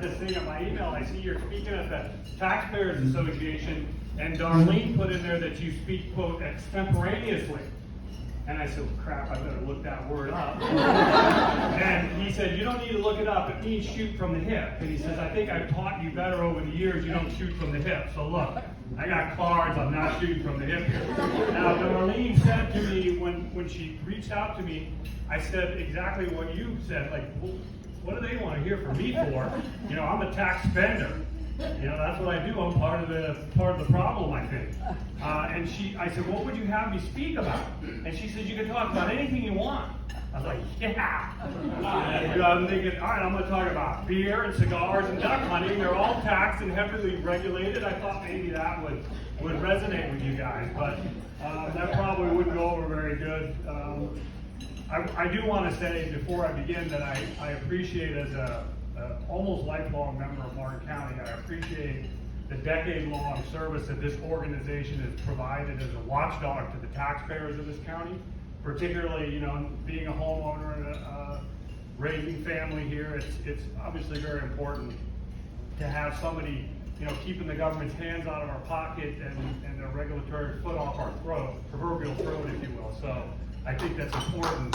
This thing in my email, I see you're speaking at the Taxpayers Association, and Darlene put in there that you speak, quote, extemporaneously. And I said, well, crap, I better look that word up. And he said, you don't need to look it up, it means shoot from the hip. And he says, I think I've taught you better over the years, you don't shoot from the hip. So look, I got cards, I'm not shooting from the hip here. Now, Darlene said to me, when she reached out to me, I said exactly what you said, like, well, what do they want to hear from me for? You know, I'm a tax spender. You know, that's what I do. I'm part of the problem, I think. And I said, what would you have me speak about? And she said, you can talk about anything you want. I was like, yeah. I'm thinking, all right, I'm going to talk about beer and cigars and duck hunting. They're all taxed and heavily regulated. I thought maybe that would resonate with you guys, but that probably wouldn't go over very good. I do want to say before I begin that I appreciate, as a almost lifelong member of Martin County, I appreciate the decade-long service that this organization has provided as a watchdog to the taxpayers of this county. Particularly, you know, being a homeowner and raising family here, it's obviously very important to have somebody, you know, keeping the government's hands out of our pocket and their regulatory foot off our throat, proverbial throat, if you will. So I think that's important.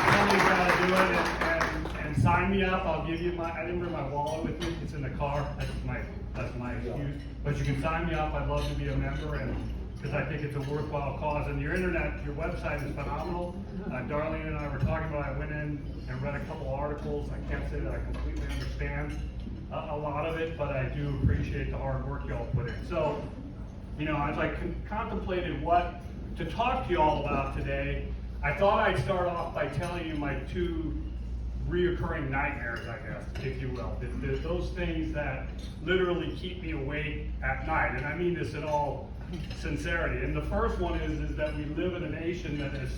Somebody's got to do it and sign me up. I'll give you I didn't bring my wallet with me. It's in the car. That's my excuse. But you can sign me up. I'd love to be a member, and because I think it's a worthwhile cause. And your website is phenomenal. Darlene and I were talking about it. I went in and read a couple articles. I can't say that I completely understand a lot of it, but I do appreciate the hard work y'all put in. So, you know, as I contemplated what to talk to y'all about today, I thought I'd start off by telling you my two reoccurring nightmares, I guess, if you will. Those things that literally keep me awake at night, and I mean this in all sincerity. And the first one is that we live in a nation that is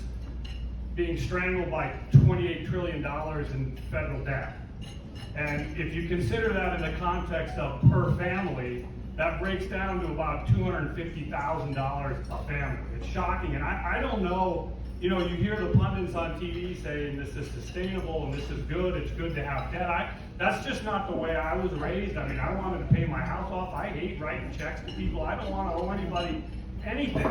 being strangled by $28 trillion in federal debt. And if you consider that in the context of per family, that breaks down to about $250,000 a family. It's shocking, and I don't know. You know, you hear the pundits on TV saying this is sustainable and this is good, it's good to have debt. That's just not the way I was raised. I mean, I wanted to pay my house off. I hate writing checks to people. I don't want to owe anybody anything.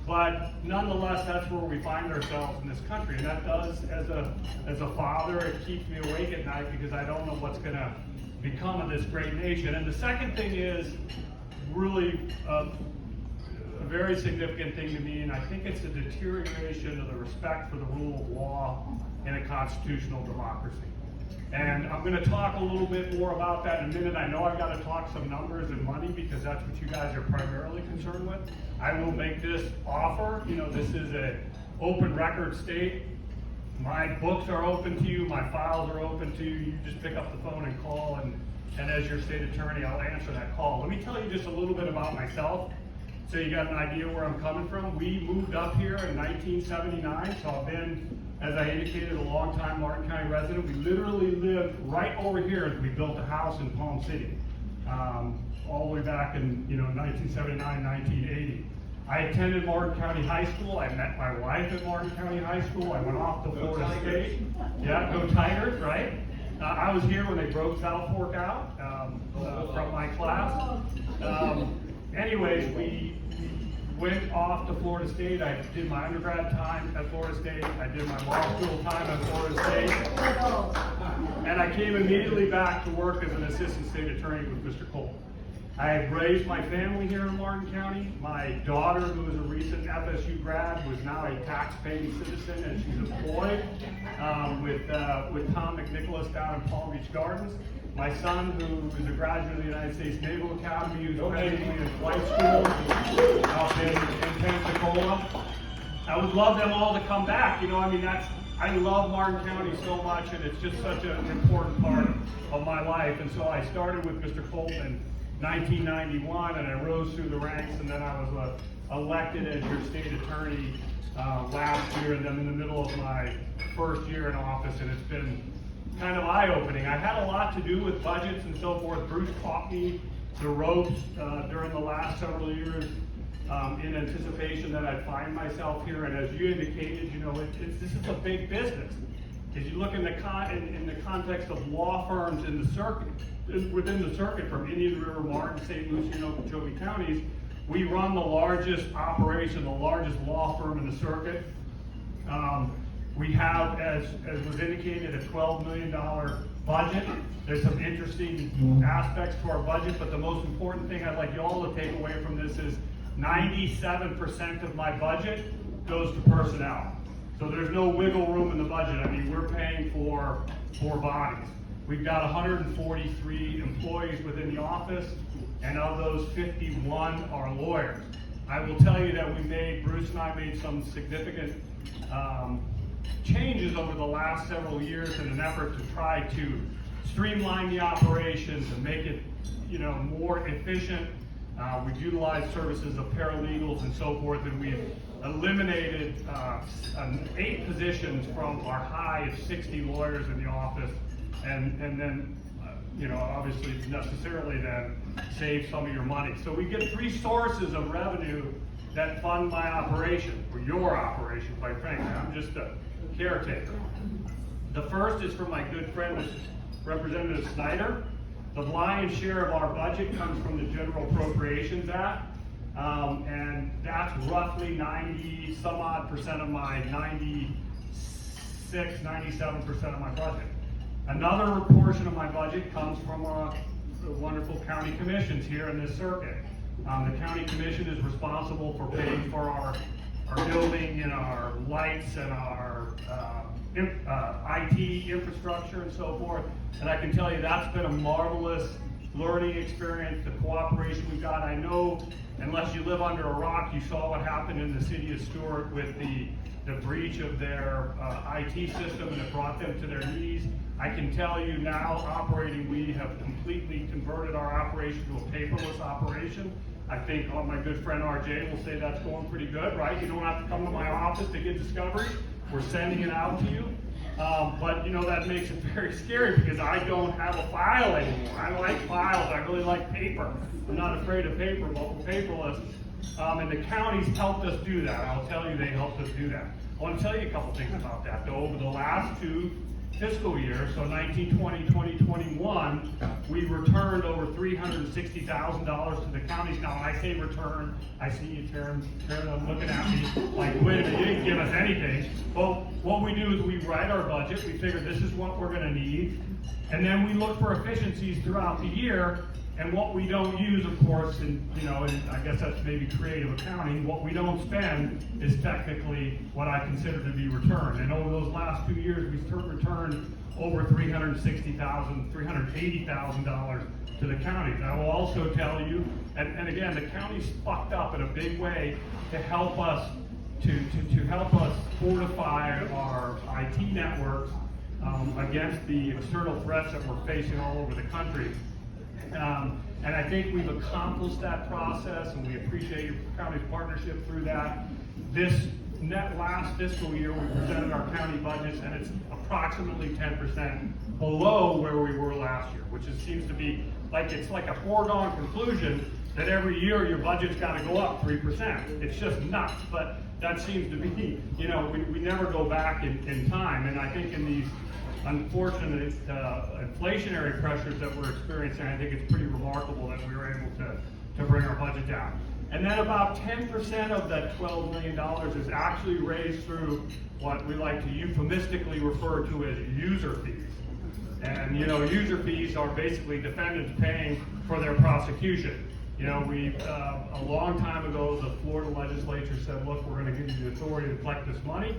But nonetheless, that's where we find ourselves in this country. And that does, as a father, it keeps me awake at night because I don't know what's going to become of this great nation. And the second thing is really a very significant thing to me, and I think it's a deterioration of the respect for the rule of law in a constitutional democracy. And I'm going to talk a little bit more about that in a minute. I know I've got to talk some numbers and money because that's what you guys are primarily concerned with. I will make this offer. You know, this is an open record state. My books are open to you. My files are open to you. You just pick up the phone and call, and as your state attorney, I'll answer that call. Let me tell you just a little bit about myself, so you got an idea where I'm coming from. We moved up here in 1979, so I've been, as I indicated, a long-time Martin County resident. We literally lived right over here as we built a house in Palm City, all the way back in 1979, 1980. I attended Martin County High School. I met my wife at Martin County High School. I went off to Florida State. Yeah, go Tigers, right? I was here when they broke South Fork out from my class. Anyways, we went off to Florida State. I did my undergrad time at Florida State. I did my law school time at Florida State. And I came immediately back to work as an assistant state attorney with Mr. Cole. I had raised my family here in Martin County. My daughter, who is a recent FSU grad, was now a tax-paying citizen, and she's employed with Tom McNicholas down in Palm Beach Gardens. My son, who is a graduate of the United States Naval Academy, who's presently in flight school out in Pensacola. I would love them all to come back. You know, I mean, I love Martin County so much, and it's just such an important part of my life. And so I started with Mr. Colt in 1991, and I rose through the ranks, and then I was elected as your state attorney last year, and then in the middle of my first year in office, and it's been kind of eye-opening. I had a lot to do with budgets and so forth. Bruce taught me the ropes during the last several years in anticipation that I'd find myself here. And as you indicated, you know, this is a big business. is you look in the context of law firms in the circuit, within the circuit from Indian River, Martin, St. Lucie, and Okeechobee counties, we run the largest operation, the largest law firm in the circuit. We have, as was indicated, a $12 million budget. There's some interesting aspects to our budget, but the most important thing I'd like you all to take away from this is 97% of my budget goes to personnel. So there's no wiggle room in the budget. I mean, we're paying for bodies. We've got 143 employees within the office, and of those, 51 are lawyers. I will tell you that Bruce and I made some significant changes over the last several years in an effort to try to streamline the operations and make it, more efficient. We've utilized services of paralegals and so forth, and we've eliminated 8 positions from our high of 60 lawyers in the office, and then, obviously necessarily then save some of your money. So we get 3 sources of revenue that fund my operation, or your operation, quite frankly. I'm just a caretaker. The first is from my good friend, Representative Snyder. The lion's share of our budget comes from the General Appropriations Act, and that's roughly 90-some-odd% of my 97% of my budget. Another portion of my budget comes from the wonderful county commissions here in this circuit. The county commission is responsible for paying for our building and our lights and our IT infrastructure and so forth. And I can tell you that's been a marvelous learning experience, the cooperation we got. I know, unless you live under a rock, you saw what happened in the city of Stuart with the breach of their IT system, and it brought them to their knees. I can tell you now, we have completely converted our operation to a paperless operation. I think my good friend RJ will say that's going pretty good, right? You don't have to come to my office to get discoveries. We're sending it out to you. But that makes it very scary because I don't have a file anymore. I like files. I really like paper. I'm not afraid of paper, but we're paperless. And the counties helped us do that. I'll tell you, they helped us do that. I want to tell you a couple things about that, though. Over the last 2 fiscal years, so 1920, 2021, we returned over $360,000 to the counties. Now, when I say return, I see you, Karen, looking at me like, wait a minute, you didn't give us anything. Well, what we do is we write our budget, we figure this is what we're gonna need, and then we look for efficiencies throughout the year. And what we don't use, of course, and I guess that's maybe creative accounting, what we don't spend is technically what I consider to be returned. And over those last 2 years, we've returned over $360,000, $380,000 to the counties. I will also tell you, and again, the counties fucked up in a big way to help us fortify our IT networks against the external threats that we're facing all over the country. And I think we've accomplished that process, and we appreciate your county's partnership through that. This last fiscal year, we presented our county budgets, and it's approximately 10% below where we were last year, which seems to be it's like a foregone conclusion that every year your budget's got to go up 3%. It's just nuts, but that seems to be, we never go back in time, and I think in these unfortunate inflationary pressures that we're experiencing, I think it's pretty remarkable that we were able to bring our budget down. And then about 10% of that $12 million is actually raised through what we like to euphemistically refer to as user fees. And user fees are basically defendants paying for their prosecution. A long time ago, the Florida legislature said, look, we're going to give you the authority to collect this money,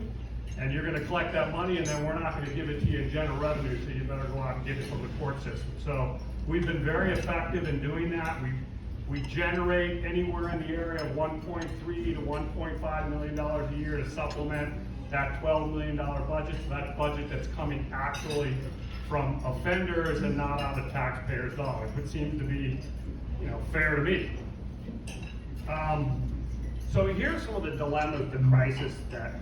and you're going to collect that money, and then we're not going to give it to you in general revenue, so you better go out and get it from the court system. So we've been very effective in doing that. We generate anywhere in the area of $1.3 to $1.5 million a year to supplement that $12 million budget. So that's budget that's coming actually from offenders and not out of taxpayers' dollars, which seems to be, fair to me. So here's some of the dilemmas, the crisis that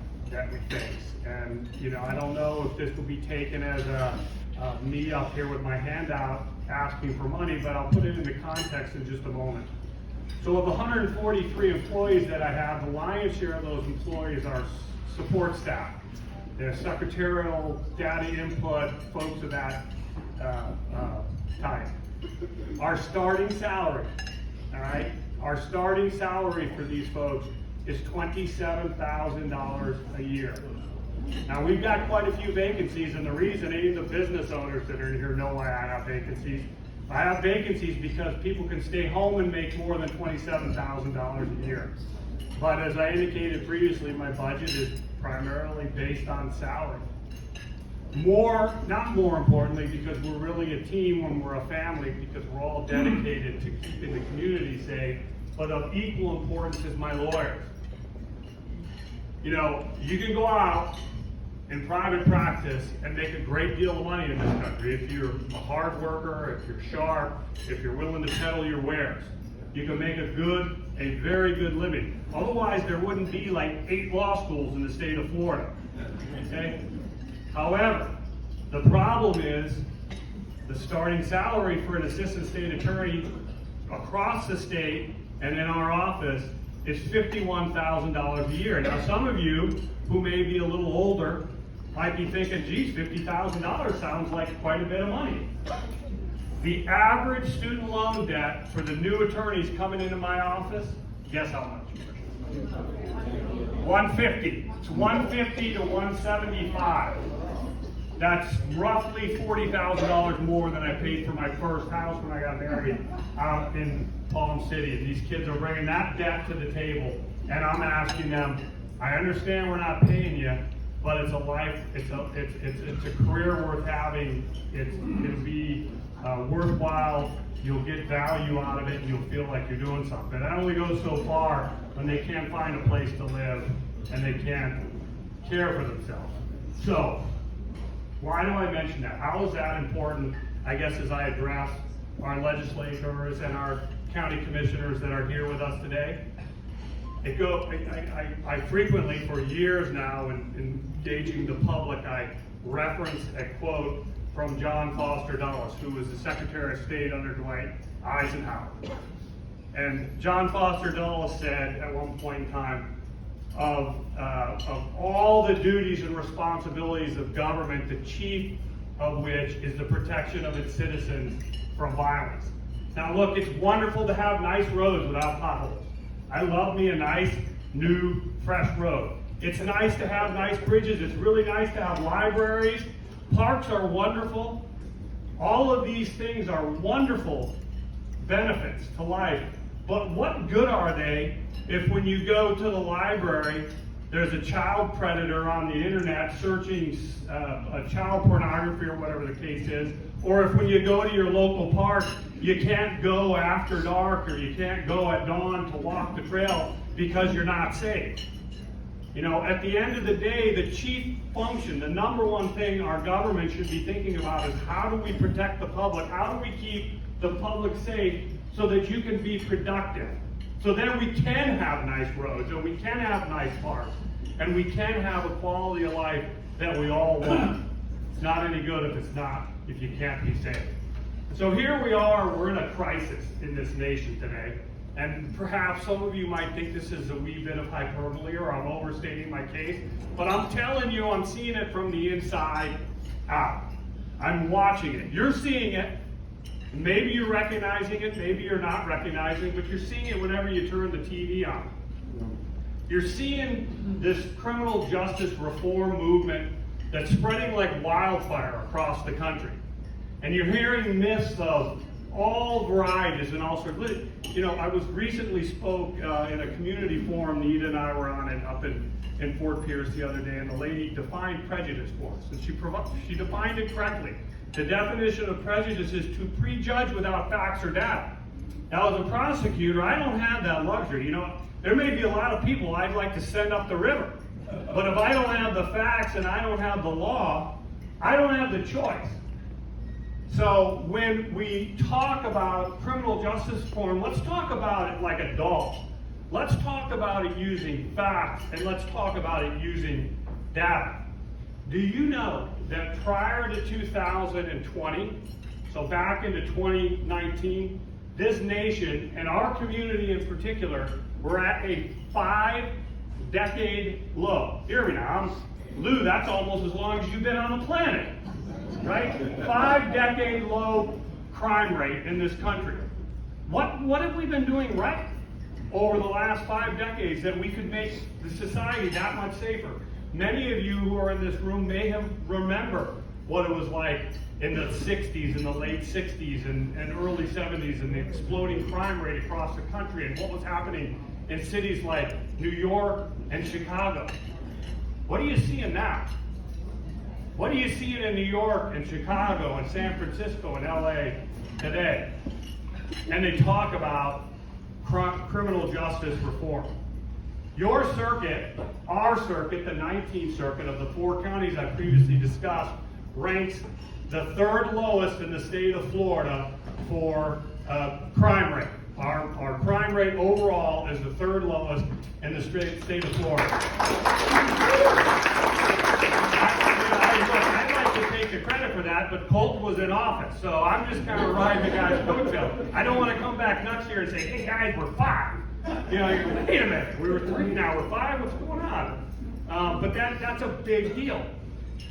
we face. And, I don't know if this will be taken as me up here with my hand out asking for money, but I'll put it into context in just a moment. So of the 143 employees that I have, the lion's share of those employees are support staff. the secretarial, data input, folks of that type. Our starting salary, all right? Our starting salary for these folks is $27,000 a year. Now, we've got quite a few vacancies, and the reason any of the business owners that are here know why I have vacancies. I have vacancies because people can stay home and make more than $27,000 a year. But as I indicated previously, my budget is primarily based on salary. Not more importantly, because we're really a team when we're a family, because we're all dedicated to keeping the community safe, but of equal importance is my lawyers. You know, you can go out in private practice and make a great deal of money in this country if you're a hard worker, if you're sharp, if you're willing to peddle your wares. You can make a very good living. Otherwise, there wouldn't be like 8 law schools in the state of Florida. Okay? However, the problem is the starting salary for an assistant state attorney across the state and in our office is $51,000 a year. Now, some of you who may be a little older might be thinking, geez, $50,000 sounds like quite a bit of money. The average student loan debt for the new attorneys coming into my office, guess how much? $150. It's $150 to $175. That's roughly $40,000 more than I paid for my first house when I got married out in Palm City. And these kids are bringing that debt to the table, and I'm asking them, I understand we're not paying you, but it's a life, it's a career worth having. It'll be worthwhile. You'll get value out of it, and you'll feel like you're doing something. That only goes so far when they can't find a place to live and they can't care for themselves. So, why do I mention that? How is that important, I guess, as I address our legislators and our county commissioners that are here with us today? I frequently, for years now, in engaging the public, I reference a quote from John Foster Dulles, who was the Secretary of State under Dwight Eisenhower. And John Foster Dulles said at one point in time, of all the duties and responsibilities of government, the chief of which is the protection of its citizens from violence. Now look, it's wonderful to have nice roads without potholes. I love me a nice, new, fresh road. It's nice to have nice bridges. It's really nice to have libraries. Parks are wonderful. All of these things are wonderful benefits to life. But what good are they if when you go to the library, there's a child predator on the internet searching child pornography or whatever the case is, or if when you go to your local park, you can't go after dark or you can't go at dawn to walk the trail because you're not safe. You know, at the end of the day, the chief function, the number one thing our government should be thinking about is how do we protect the public? How do we keep the public safe so that you can be productive? So then we can have nice roads, and we can have nice parks, and we can have a quality of life that we all want. It's not any good if you can't be safe. So here we are, we're in a crisis in this nation today. And perhaps some of you might think this is a wee bit of hyperbole or I'm overstating my case, but I'm telling you, I'm seeing it from the inside out. I'm watching it. You're seeing it. Maybe you're recognizing it, maybe you're not recognizing it, but you're seeing it whenever you turn the TV on. You're seeing this criminal justice reform movement that's spreading like wildfire across the country. And you're hearing myths of all varieties and all sorts. You know, I was recently spoke in a community forum, Nita and I were on it up in Fort Pierce the other day, and the lady defined prejudice for us, and she defined it correctly. The definition of prejudice is to prejudge without facts or data. Now, as a prosecutor, I don't have that luxury. You know, there may be a lot of people I'd like to send up the river, but if I don't have the facts and I don't have the law, I don't have the choice. So when we talk about criminal justice reform, let's talk about it like adults. Let's talk about it using facts, and let's talk about it using data. Do you know that prior to 2020, so back into 2019, this nation, and our community in particular, we're at a 5-decade low. Hear me now, Lou, that's almost as long as you've been on the planet, right? 5-decade low crime rate in this country. What have we been doing right over the last 5 decades that we could make the society that much safer? Many of you who are in this room may have remember what it was like in the 60s, in the late 60s and early 70s, and the exploding crime rate across the country, and what was happening in cities like New York and Chicago. What are you seeing now? What are you seeing in New York and Chicago and San Francisco and LA today? And they talk about criminal justice reform. Your circuit, our circuit, the 19th circuit of the 4 counties I previously discussed, ranks the 3rd lowest in the state of Florida for crime rate. Our crime rate overall is the 3rd lowest in the state of Florida. I'd like to take the credit for that, but Colt was in office, so I'm just kind of riding the guy's coattail. I don't want to come back next year and say, hey guys, we're 5. You know, wait a minute, we were 3, now we're 5, what's going on? But that's a big deal.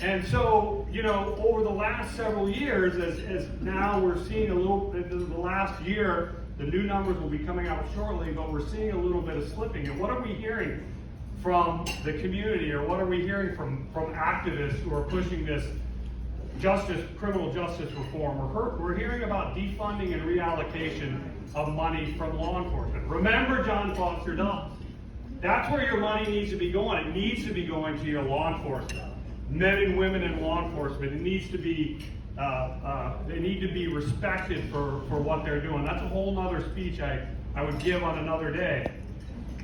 And so, you know, over the last several years, as now we're seeing a little, the last year, the new numbers will be coming out shortly, but we're seeing a little bit of slipping. And what are we hearing from the community, or what are we hearing from activists who are pushing this criminal justice reform? We're hearing about defunding and reallocation of money from law enforcement. Remember John Foster Dulles. That's where your money needs to be going. It needs to be going to your law enforcement. Men and women in law enforcement. It needs to be, they need to be respected for what they're doing. That's a whole other speech I would give on another day.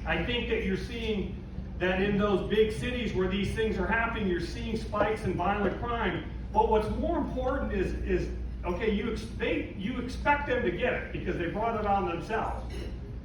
I think that you're seeing that in those big cities where these things are happening, you're seeing spikes in violent crime. But what's more important is okay, you expect them to get it because they brought it on themselves.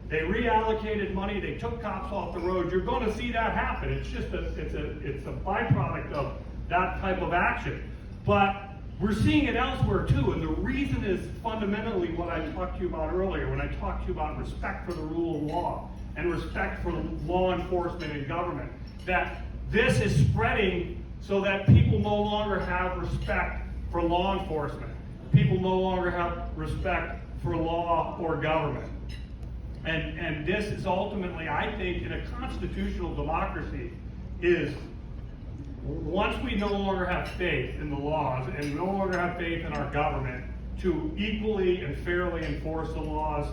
They reallocated money, they took cops off the road. You're going to see that happen. It's just it's a byproduct of that type of action. But we're seeing it elsewhere too, and the reason is fundamentally what I talked to you about earlier when I talked to you about respect for the rule of law and respect for law enforcement and government. That this is spreading so that people no longer have respect for law enforcement. People no longer have respect for law or government. And this is ultimately, I think, in a constitutional democracy, is once we no longer have faith in the laws and no longer have faith in our government to equally and fairly enforce the laws,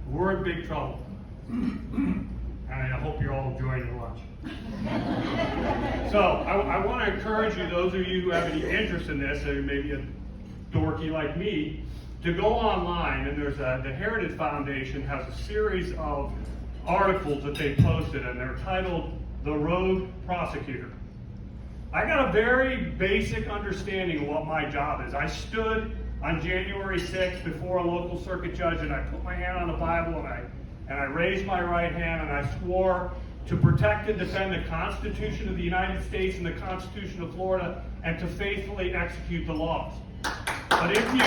we're in big trouble. And I hope you're all enjoying your lunch. So I want to encourage you, those of you who have any interest in this, or maybe a dorky like me, to go online, and there's the Heritage Foundation has a series of articles that they posted, and they're titled The Rogue Prosecutor. I got a very basic understanding of what my job is. I stood on January 6th before a local circuit judge, and I put my hand on the Bible, and I raised my right hand, and I swore to protect and defend the Constitution of the United States and the Constitution of Florida, and to faithfully execute the laws. But if you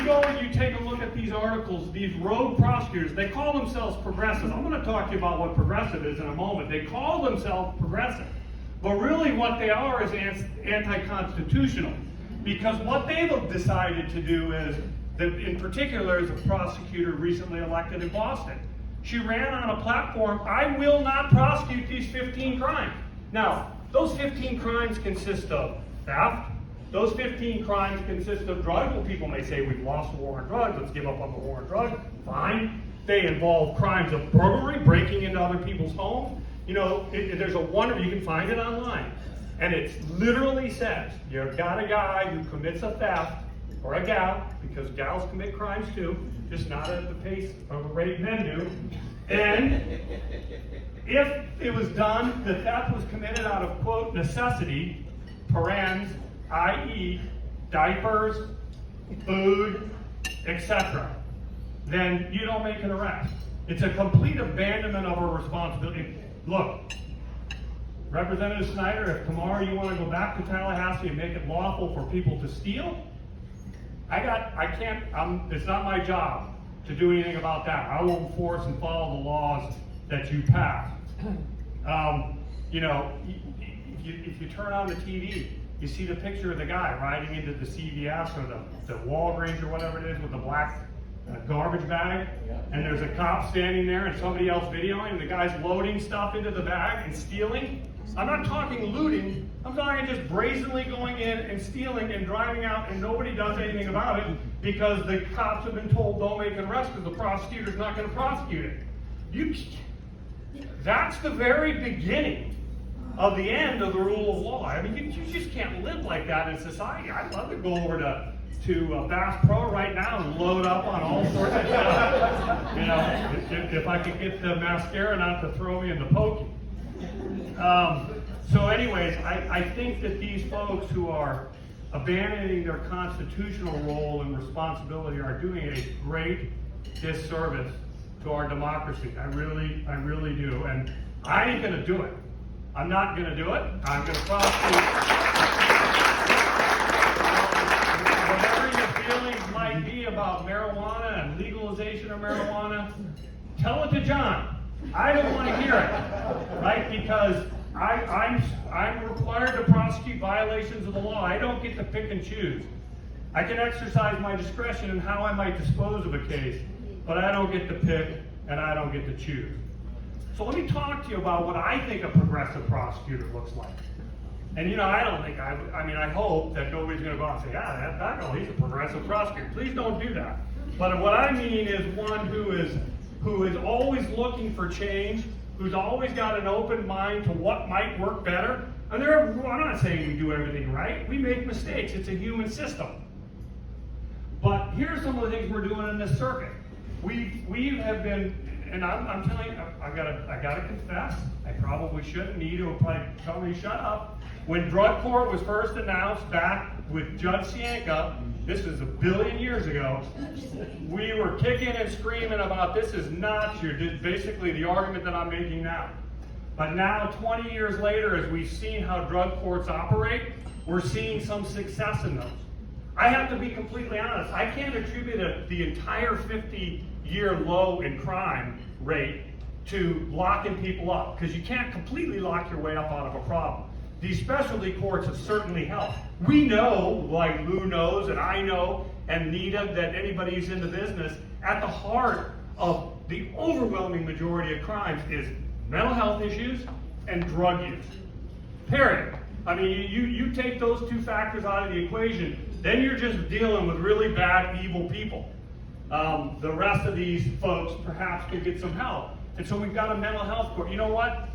go and you take a look at these articles, these rogue prosecutors, they call themselves progressive. I'm going to talk to you about what progressive is in a moment. They call themselves progressive. But really what they are is anti-constitutional. Because what they've decided to do is, that in particular is a prosecutor recently elected in Boston. She ran on a platform, I will not prosecute these 15 crimes. Now, those 15 crimes consist of theft. Those 15 crimes consist of drugs. Well, people may say, we've lost the war on drugs, let's give up on the war on drugs. Fine. They involve crimes of burglary, breaking into other people's homes. You know, there's a wonder, you can find it online. And it literally says, you've got a guy who commits a theft, or a gal, because gals commit crimes too, just not at the pace of the rate men do. And if it was done, the theft was committed out of, quote, necessity, parens, i.e., diapers, food, etc., then you don't make an arrest. It's a complete abandonment of our responsibility. Look, Representative Snyder, if tomorrow you want to go back to Tallahassee and make it lawful for people to steal, it's not my job to do anything about that. I will enforce and follow the laws that you pass. You know, if you turn on the TV, you see the picture of the guy riding into the CVS or the Walgreens or whatever it is with the black garbage bag, and there's a cop standing there and somebody else videoing, and the guy's loading stuff into the bag and stealing. I'm not talking looting, I'm talking just brazenly going in and stealing and driving out, and nobody does anything about it because the cops have been told don't make an arrest because the prosecutor's not going to prosecute it. That's the very beginning of the end of the rule of law. I mean, you just can't live like that in society. I'd love to go over to Bass Pro right now and load up on all sorts of stuff. You know, if I could get the mascara not to throw me in the pokey. So anyways, I think that these folks who are abandoning their constitutional role and responsibility are doing a great disservice to our democracy. I really do. And I ain't gonna do it. I'm not gonna do it. I'm gonna prosecute. Whatever your feelings might be about marijuana and legalization of marijuana, tell it to John. I don't want to hear it, right? Because I'm required to prosecute violations of the law. I don't get to pick and choose. I can exercise my discretion in how I might dispose of a case, but I don't get to pick and I don't get to choose. So let me talk to you about what I think a progressive prosecutor looks like. And you know, I don't think, I mean, I hope that nobody's going to go out and say, yeah, that Bakkedahl, he's a progressive prosecutor. Please don't do that. But what I mean is one who is always looking for change, who's always got an open mind to what might work better. And I'm not saying we do everything right. We make mistakes. It's a human system. But here's some of the things we're doing in this circuit. We have been, and I'm telling you, I gotta confess, I probably shouldn't. Nita will probably tell me to shut up. When drug court was first announced back with Judge Sienka, this is 1 billion years ago, we were kicking and screaming about this is not basically the argument that I'm making now. But now, 20 years later, as we've seen how drug courts operate, we're seeing some success in those. I have to be completely honest. I can't attribute the entire 50-year low in crime rate to locking people up, because you can't completely lock your way up out of a problem. These specialty courts have certainly helped. We know, like Lou knows, and I know, and Nita, that anybody who's in the business, at the heart of the overwhelming majority of crimes is mental health issues and drug use. Period. I mean, you take those two factors out of the equation, then you're just dealing with really bad, evil people. The rest of these folks perhaps could get some help. And so we've got a mental health court. You know what?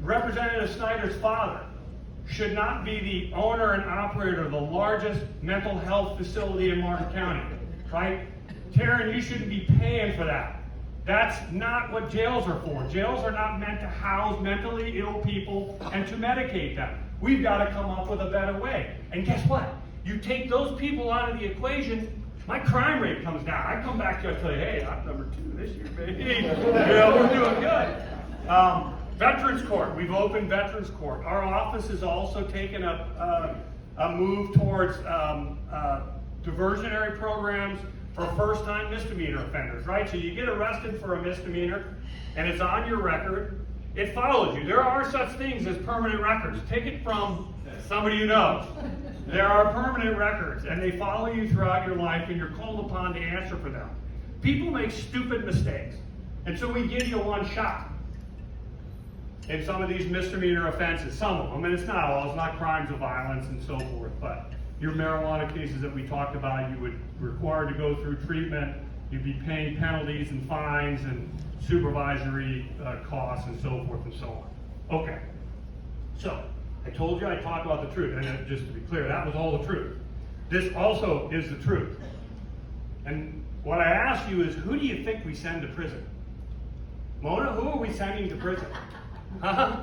Representative Snyder's father should not be the owner and operator of the largest mental health facility in Martin County, right? Taryn, you shouldn't be paying for that. That's not what jails are for. Jails are not meant to house mentally ill people and to medicate them. We've got to come up with a better way. And guess what? You take those people out of the equation, my crime rate comes down. I come back to you and tell you, hey, I'm number 2 this year, baby. We're doing good. Veterans Court, we've opened Veterans Court. Our office has also taken a move towards diversionary programs for first-time misdemeanor offenders, right? So you get arrested for a misdemeanor, and it's on your record. It follows you. There are such things as permanent records. Take it from somebody you know. There are permanent records, and they follow you throughout your life, and you're called upon to answer for them. People make stupid mistakes, and so we give you one shot in some of these misdemeanor offenses, some of them, and it's not all, it's not crimes of violence and so forth, but your marijuana cases that we talked about, you would be required to go through treatment, you'd be paying penalties and fines and supervisory costs and so forth and so on. Okay, so I told you I'd talk about the truth, and just to be clear, that was all the truth. This also is the truth. And what I ask you is, who do you think we send to prison? Mona, who are we sending to prison? Huh?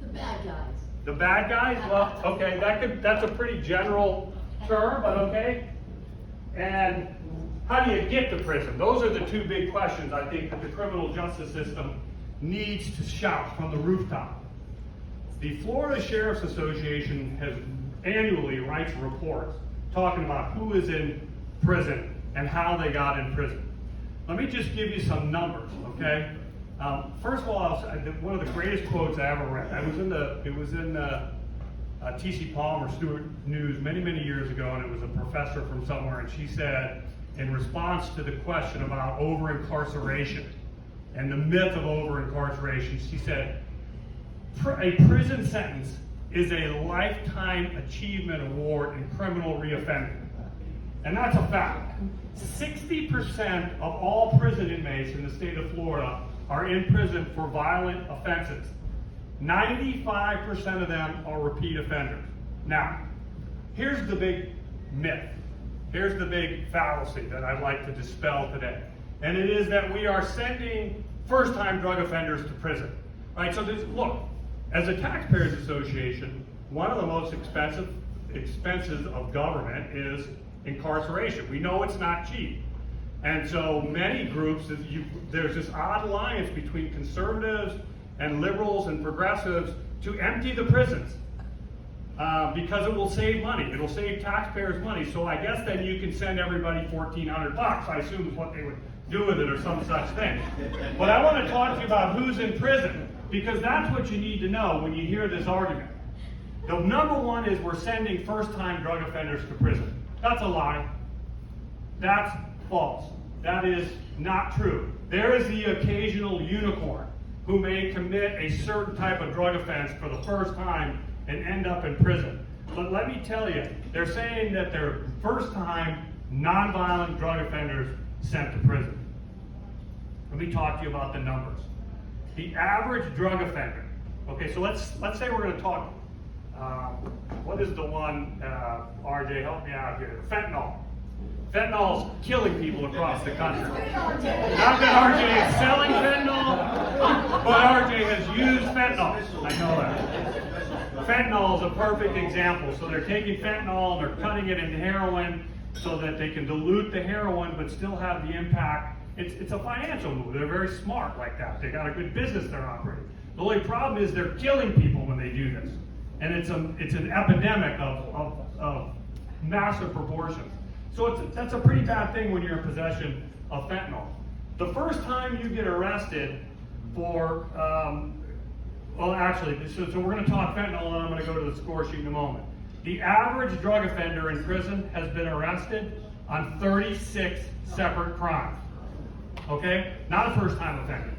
The bad guys. The bad guys? Well, okay, that's a pretty general term, but okay. And how do you get to prison? Those are the two big questions I think that the criminal justice system needs to shout from the rooftop. The Florida Sheriff's Association has annually writes reports talking about who is in prison and how they got in prison. Let me just give you some numbers, okay? First of all, one of the greatest quotes I ever read. It was in T.C. Palmer Stewart News many years ago, and it was a professor from somewhere, and she said, in response to the question about over-incarceration and the myth of over-incarceration, she said, a prison sentence is a lifetime achievement award in criminal reoffending. And that's a fact. 60% of all prison inmates in the state of Florida are in prison for violent offenses. 95% of them are repeat offenders. Now, here's the big myth. Here's the big fallacy that I'd like to dispel today. And it is that we are sending first-time drug offenders to prison. Right? So look, as a taxpayers association, one of the most expenses of government is incarceration. We know it's not cheap. And so many groups, there's this odd alliance between conservatives and liberals and progressives to empty the prisons because it will save money. It'll save taxpayers money. So I guess then you can send everybody $1,400, I assume is what they would do with it or some such thing. But I want to talk to you about who's in prison, because that's what you need to know when you hear this argument. The number one is we're sending first-time drug offenders to prison. That's a lie. That's false. That is not true. There is the occasional unicorn who may commit a certain type of drug offense for the first time and end up in prison. But let me tell you, they're saying that they're first-time, nonviolent drug offenders sent to prison. Let me talk to you about the numbers. The average drug offender, okay, so let's say we're going to talk, what is the one, RJ, help me out here, fentanyl. Fentanyl's killing people across the country. Not that RJ is selling fentanyl, but RJ has used fentanyl. I know that. Fentanyl is a perfect example. So they're taking fentanyl, they're cutting it into heroin so that they can dilute the heroin but still have the impact. It's a financial move. They're very smart like that. They got a good business they're operating. The only problem is they're killing people when they do this. And it's an epidemic of massive proportions. So that's a pretty bad thing when you're in possession of fentanyl. The first time you get arrested for, so we're going to talk fentanyl and I'm going to go to the score sheet in a moment. The average drug offender in prison has been arrested on 36 separate crimes. Okay? Not a first-time offender.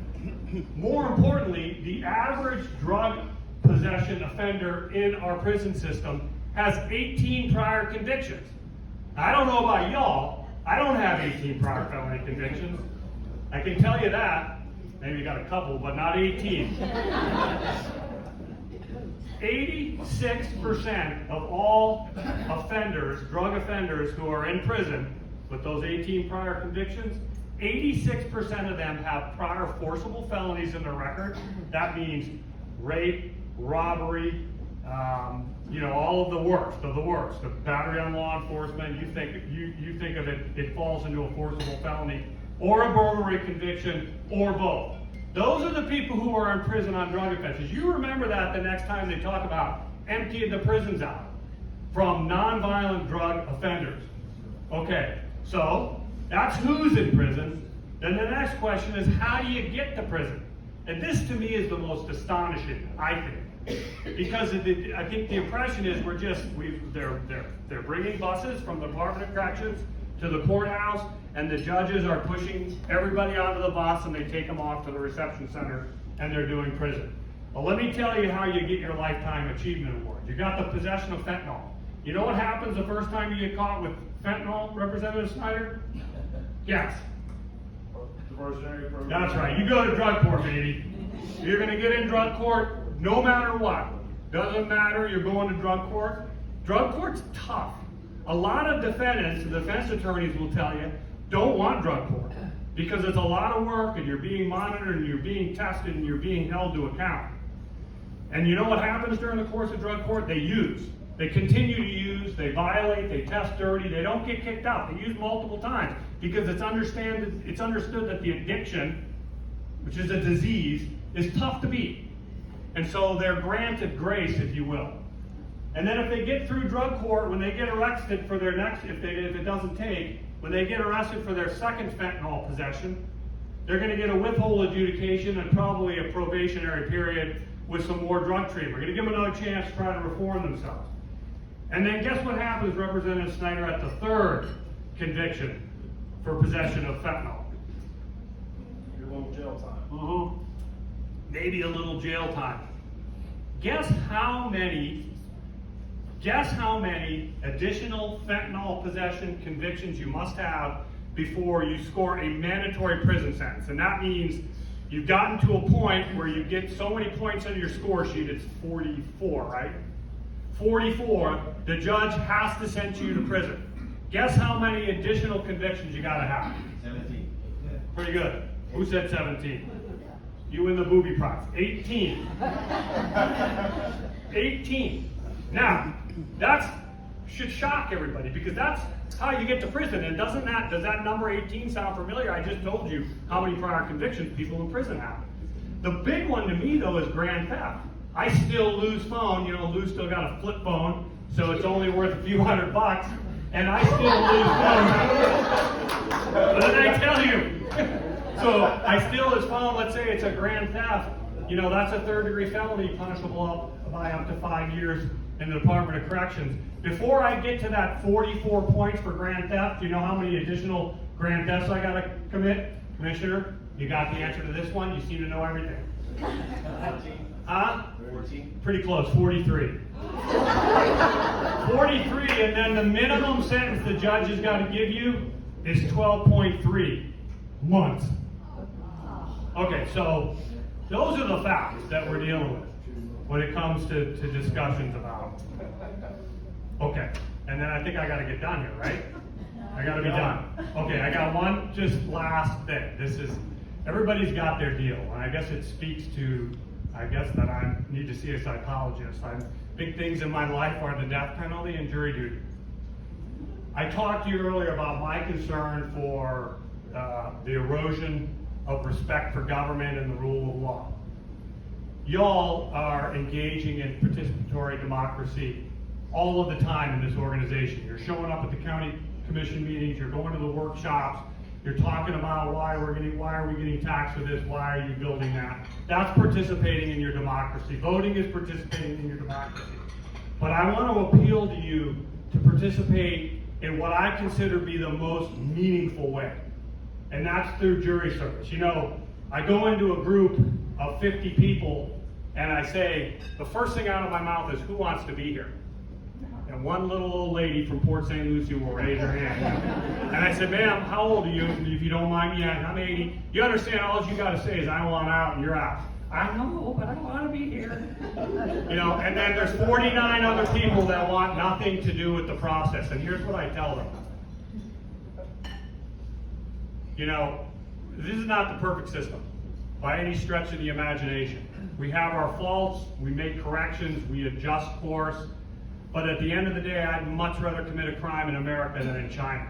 More importantly, the average drug possession offender in our prison system has 18 prior convictions. I don't know about y'all, I don't have 18 prior felony convictions. I can tell you that. Maybe you got a couple, but not 18. 86% of all offenders, drug offenders who are in prison with those 18 prior convictions, 86% of them have prior forcible felonies in their record. That means rape, robbery, all of the worst of the worst. The battery on law enforcement, you think of it, it falls into a forcible felony, or a burglary conviction, or both. Those are the people who are in prison on drug offenses. You remember that the next time they talk about emptying the prisons out from nonviolent drug offenders. Okay, so that's who's in prison. Then the next question is, how do you get to prison? And this to me is the most astonishing, I think. Because I think the impression is they're bringing buses from the Department of Corrections to the courthouse, and the judges are pushing everybody onto the bus and they take them off to the reception center and they're doing prison. Well, let me tell you how you get your Lifetime Achievement Award. You got the possession of fentanyl. You know what happens the first time you get caught with fentanyl, Representative Snyder? Yes. Diversionary program. That's right. You go to drug court, baby. You're going to get in drug court no matter what. Doesn't matter. You're going to drug court. Drug court's tough. A lot of defendants, the defense attorneys will tell you, don't want drug court because it's a lot of work and you're being monitored and you're being tested and you're being held to account. And you know what happens during the course of drug court? They use. They continue to use, they violate, they test dirty, they don't get kicked out. They use multiple times because it's understood that the addiction, which is a disease, is tough to beat. And so they're granted grace, if you will. And then if they get through drug court, when they get arrested for their next, if it doesn't take, when they get arrested for their second fentanyl possession, they're going to get a withhold adjudication and probably a probationary period with some more drug treatment. We're going to give them another chance to try to reform themselves. And then guess what happens, Representative Snyder, at the third conviction for possession of fentanyl? Your little jail time. Maybe a little jail time. Guess how many additional fentanyl possession convictions you must have before you score a mandatory prison sentence? And that means you've gotten to a point where you get so many points on your score sheet, it's 44, right? 44, the judge has to send you to prison. Guess how many additional convictions you gotta have? 17. Pretty good. Who said 17? You and the booby prize. 18. 18. Now, that should shock everybody because that's how you get to prison. And does that number 18 sound familiar? I just told you how many prior convictions people in prison have. The big one to me though is grand theft. I still lose phone. You know, Lou's still got a flip phone, so it's only worth a few $100, and I still lose phone. What did I tell you? So I steal his phone. Let's say it's a grand theft. You know, that's a third-degree felony punishable by up to 5 years in the Department of Corrections. Before I get to that 44 points for grand theft, do you know how many additional grand thefts I got to commit? Commissioner, you got the answer to this one? You seem to know everything. 14. Huh? 14. Pretty close, 43. 43, and then the minimum sentence the judge has got to give you is 12.3 months. Okay, so those are the facts that we're dealing with when it comes to discussions about. Okay, and then I think I got to get done here, right? I got to be done. Okay, I got one just last thing. This is, everybody's got their deal, and I guess it speaks to, I guess that I need to see a psychologist. Big things in my life are the death penalty and jury duty. I talked to you earlier about my concern for the erosion of respect for government and the rule of law. Y'all are engaging in participatory democracy all of the time in this organization. You're showing up at the county commission meetings, you're going to the workshops, you're talking about why are we getting taxed for this, why are you building that. That's participating in your democracy. Voting is participating in your democracy. But I want to appeal to you to participate in what I consider to be the most meaningful way. And that's through jury service. You know, I go into a group of 50 people and I say, the first thing out of my mouth is, who wants to be here? And one little old lady from Port St. Lucie will raise her hand. And I said, ma'am, how old are you? If you don't mind me, I'm 80. You understand, all you got to say is, I want out, and you're out. I know, but I want to be here. You know, and then there's 49 other people that want nothing to do with the process. And here's what I tell them. You know, this is not the perfect system by any stretch of the imagination. We have our faults, we make corrections, we adjust course. But at the end of the day, I'd much rather commit a crime in America than in China.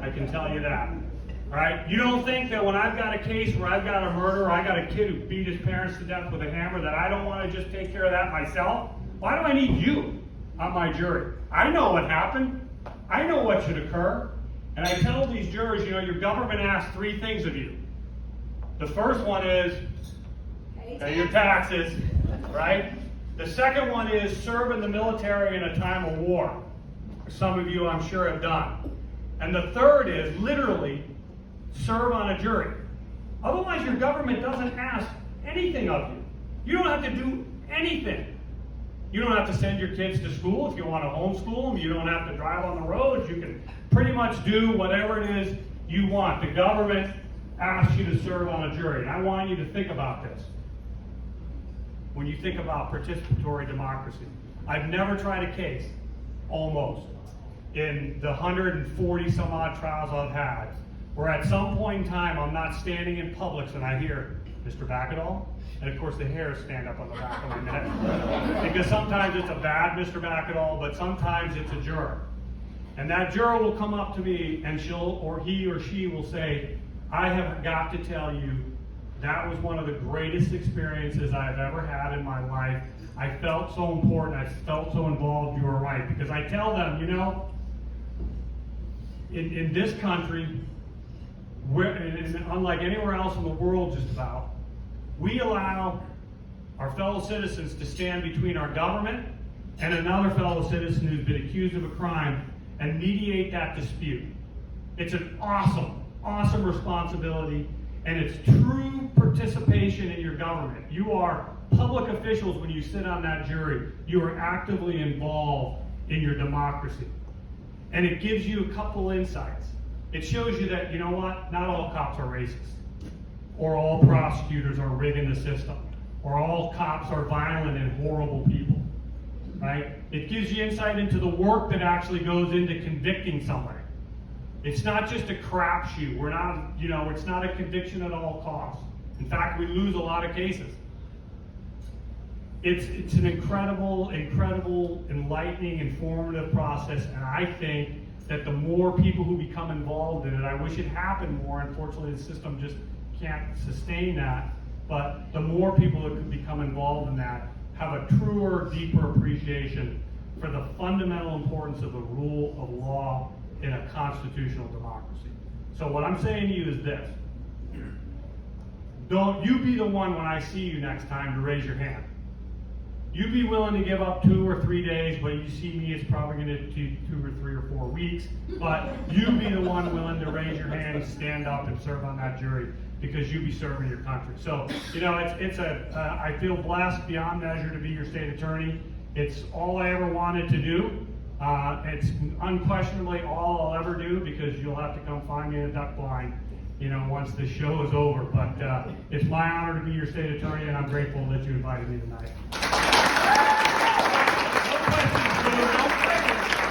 I can tell you that. All right? You don't think that when I've got a case where I've got a murderer, I got a kid who beat his parents to death with a hammer, that I don't want to just take care of that myself? Why do I need you on my jury? I know what happened. I know what should occur. And I tell these jurors, you know, your government asks 3 things of you. The first one is pay your taxes, right? The second one is serve in the military in a time of war. Some of you, I'm sure, have done. And the third is literally serve on a jury. Otherwise, your government doesn't ask anything of you. You don't have to do anything. You don't have to send your kids to school if you want to homeschool them. You don't have to drive on the roads. You can pretty much do whatever it is you want. The government asks you to serve on a jury. And I want you to think about this when you think about participatory democracy. I've never tried a case, almost, in the 140 some odd trials I've had, where at some point in time I'm not standing in Publix and I hear, Mr. Bakkedahl, and of course the hairs stand up on the back of my neck. Because sometimes it's a bad Mr. Bakkedahl, but sometimes it's a juror. And that juror will come up to me and he or she will say, I have got to tell you, that was one of the greatest experiences I've ever had in my life. I felt so important, I felt so involved, you were right. Because I tell them, you know, in this country, and unlike anywhere else in the world just about, we allow our fellow citizens to stand between our government and another fellow citizen who's been accused of a crime and mediate that dispute. It's an awesome, awesome responsibility, and it's true participation in your government. You are public officials when you sit on that jury. You are actively involved in your democracy. And it gives you a couple insights. It shows you that, you know what, not all cops are racist, or all prosecutors are rigging the system, or all cops are violent and horrible people, right? It gives you insight into the work that actually goes into convicting somebody. It's not just a crapshoot. We're not, it's not a conviction at all costs. In fact, we lose a lot of cases. It's an incredible, enlightening, informative process, and I think that the more people who become involved in it, I wish it happened more. Unfortunately, the system just can't sustain that. But the more people that could become involved in that have a truer, deeper appreciation for the fundamental importance of the rule of law in a constitutional democracy. So what I'm saying to you is this. Don't you be the one when I see you next time to raise your hand. You be willing to give up 2 or 3 days, but you see me, it's probably going to take 2 or 3 or 4 weeks. But you be the one willing to raise your hand, stand up, and serve on that jury because you be serving your country. So, I feel blessed beyond measure to be your state attorney. It's all I ever wanted to do. It's unquestionably all I'll ever do because you'll have to come find me in a duck blind, once this show is over. But it's my honor to be your state attorney, and I'm grateful that you invited me tonight. No questions, Joe. No questions.